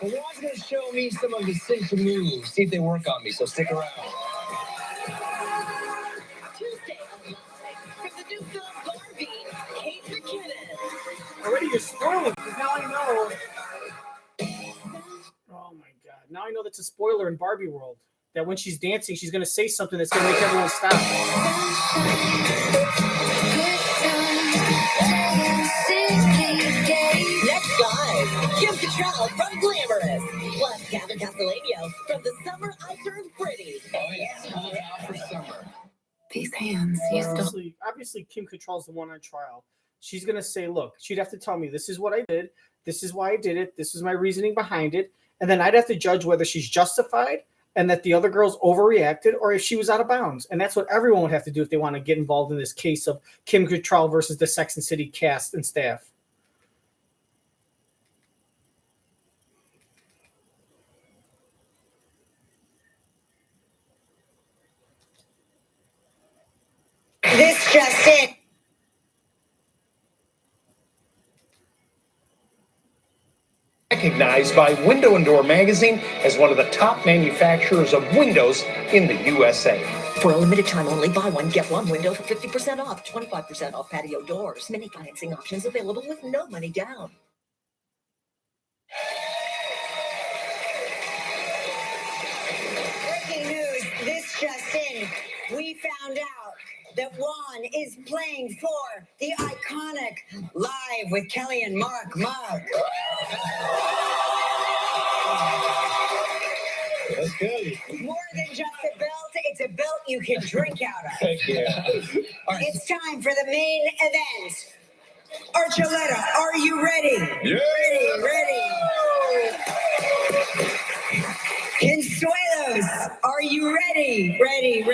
Well, Juan's going to show me some of his signature moves. See if they work on me. So stick around. Tuesday on Live from the new film Barbie, Kate McKinnon. Already you're spoiling because now I know. Oh my god! Now I know that's a spoiler in Barbie World. That when she's dancing, she's gonna say something that's gonna make everyone stop. Next Live, Kim Cattrall from Glamorous, plus Gavin Castellano from The Summer I Turned Pretty. Oh, yeah. Coming out for summer. These hands used to. Obviously, Kim Cattrall's the one on trial. She's gonna say, "Look," she'd have to tell me, "This is what I did. This is why I did it. This is my reasoning behind it," and then I'd have to judge whether she's justified and that the other girls overreacted, or if she was out of bounds. And that's what everyone would have to do if they want to get involved in this case of Kim Cattrall versus the Sex and City cast and staff. This just in. Recognized by Window and Door magazine as one of the top manufacturers of windows in the USA. For a limited time only, buy one, get one window for 50% off, 25% off patio doors. Many financing options available with no money down. Breaking news, this just in. We found out that Juan is playing for the iconic Live with Kelly and Mark mug. That's good. More than just a belt, it's a belt you can drink out of. Heck yeah. It's time for the main event. Archuleta, are you ready? Yeah. Ready. Consuelos, are you ready? Ready.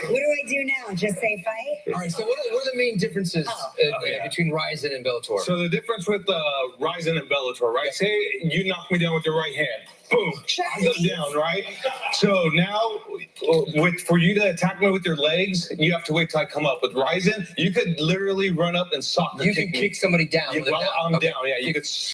What do I do now? Just say fight? All right, so what are the main differences between Ryzen and Bellator? So the difference with Ryzen and Bellator, right? Say you knock me down with your right hand. Boom. I go down, right? So now, for you to attack me with your legs, you have to wait till I come up. With Ryzen, you could literally run up and soccer You can kick somebody down. While I'm down, yeah. You could